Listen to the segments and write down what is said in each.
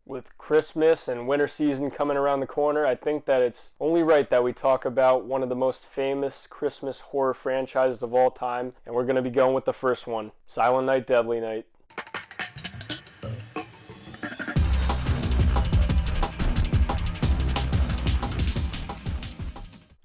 With Christmas and winter season coming around the corner, I think that it's only right that we talk about one of the most famous Christmas horror franchises of all time, and we're going to be going with the first one, Silent Night, Deadly Night.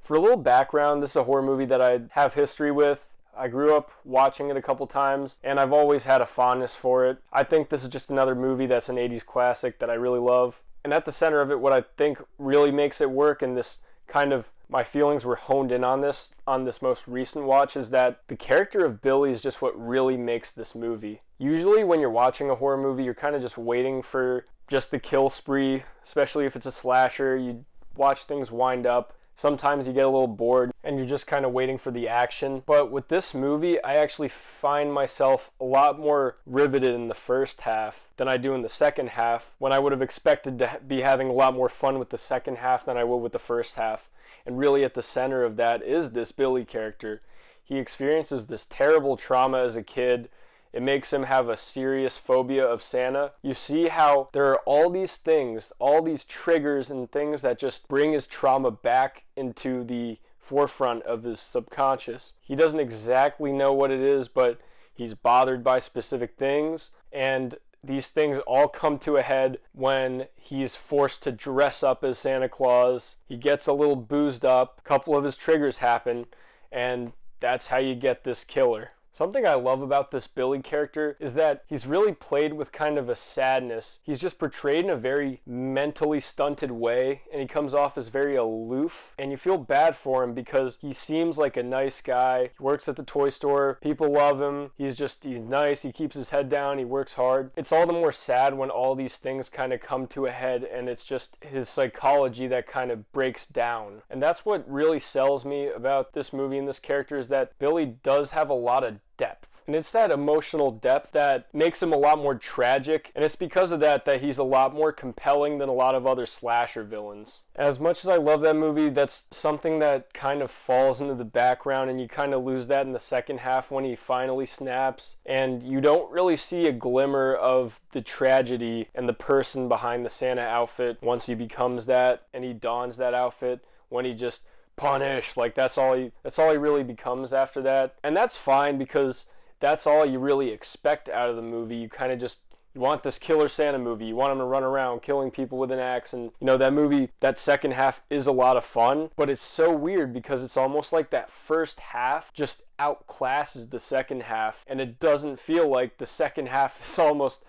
For a little background, this is a horror movie that I have history with. I grew up watching it a couple times, and I've always had a fondness for it. I think this is just another movie that's an 80s classic that I really love. And at the center of it, what I think really makes it work, and this kind of, my feelings were honed in on this most recent watch, is that the character of Billy is just what really makes this movie. Usually when you're watching a horror movie, you're kind of just waiting for just the kill spree, especially if it's a slasher. You watch things wind up. Sometimes you get a little bored and you're just kind of waiting for the action. But with this movie, I actually find myself a lot more riveted in the first half than I do in the second half, when I would have expected to be having a lot more fun with the second half than I would with the first half. And really at the center of that is this Billy character. He experiences this terrible trauma as a kid. It makes him have a serious phobia of Santa. You see how there are all these things, all these triggers and things that just bring his trauma back into the forefront of his subconscious. He doesn't exactly know what it is, but he's bothered by specific things, and these things all come to a head when he's forced to dress up as Santa Claus. He gets a little boozed up, a couple of his triggers happen, and that's how you get this killer. Something I love about this Billy character is that he's really played with kind of a sadness. He's just portrayed in a very mentally stunted way, and he comes off as very aloof, and you feel bad for him because he seems like a nice guy. He works at the toy store, people love him, he's nice, he keeps his head down, he works hard. It's all the more sad when all these things kind of come to a head, and it's just his psychology that kind of breaks down. And that's what really sells me about this movie and this character, is that Billy does have a lot of depth. And it's that emotional depth that makes him a lot more tragic, and it's because of that he's a lot more compelling than a lot of other slasher villains. As much as I love that movie, that's something that kind of falls into the background, and you kind of lose that in the second half when he finally snaps, and you don't really see a glimmer of the tragedy and the person behind the Santa outfit once he becomes that, and he dons that outfit, when he just punish, like that's all he really becomes after that. And that's fine, because that's all you really expect out of the movie. You kind of just, you want this killer Santa movie. You want him to run around killing people with an axe, and that movie, that second half is a lot of fun, but it's so weird because it's almost like that first half just outclasses the second half, and it doesn't feel like the second half is almost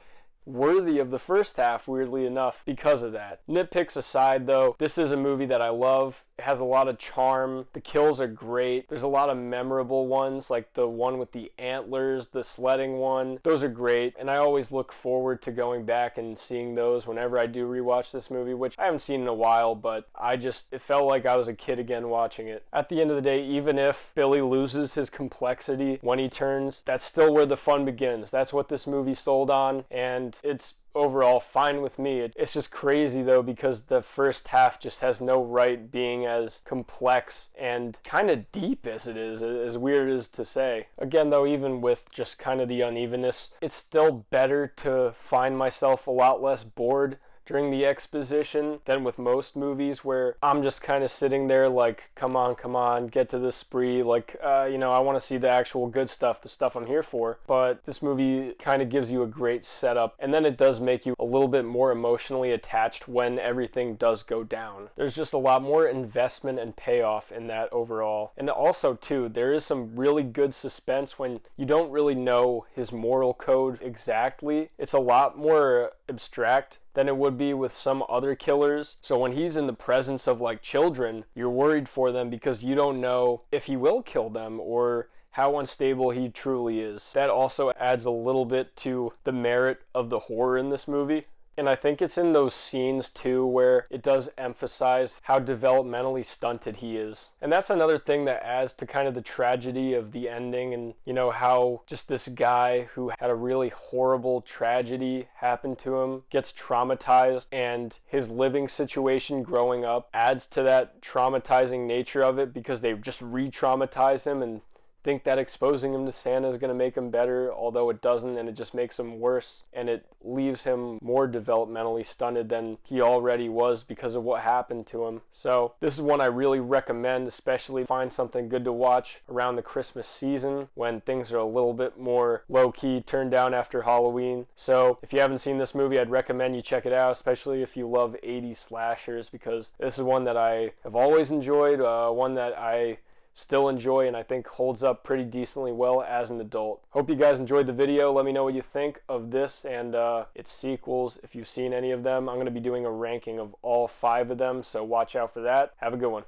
worthy of the first half, weirdly enough, because of that. Nitpicks aside, though, this is a movie that I love. It has a lot of charm. The kills are great. There's a lot of memorable ones, like the one with the antlers, the sledding one. Those are great, and I always look forward to going back and seeing those whenever I do rewatch this movie, which I haven't seen in a while, but it felt like I was a kid again watching it. At the end of the day, even if Billy loses his complexity when he turns, that's still where the fun begins. That's what this movie sold on, and it's overall fine with me. It's just crazy though, because the first half just has no right being as complex and kind of deep as it is, as weird as to say. Again though, even with just kind of the unevenness, it's still better to find myself a lot less bored during the exposition than with most movies, where I'm just kind of sitting there like, come on, get to the spree, like, I want to see the actual good stuff, the stuff I'm here for. But this movie kind of gives you a great setup, and then it does make you a little bit more emotionally attached when everything does go down. There's just a lot more investment and payoff in that overall. And also too, there is some really good suspense when you don't really know his moral code exactly. It's a lot more abstract than it would be with some other killers. So when he's in the presence of like children, you're worried for them because you don't know if he will kill them or how unstable he truly is. That also adds a little bit to the merit of the horror in this movie. And I think it's in those scenes too where it does emphasize how developmentally stunted he is. And that's another thing that adds to kind of the tragedy of the ending, and how just this guy who had a really horrible tragedy happen to him gets traumatized, and his living situation growing up adds to that traumatizing nature of it, because they've just re-traumatized him and think that exposing him to Santa is going to make him better, although it doesn't, and it just makes him worse, and it leaves him more developmentally stunted than he already was because of what happened to him. So this is one I really recommend, especially find something good to watch around the Christmas season when things are a little bit more low-key, turned down after Halloween. So if you haven't seen this movie, I'd recommend you check it out, especially if you love 80s slashers, because this is one that I have always enjoyed, one that I still enjoy and I think holds up pretty decently well as an adult. Hope you guys enjoyed the video. Let me know what you think of this and its sequels. If you've seen any of them, I'm going to be doing a ranking of all 5 of them, so watch out for that. Have a good one.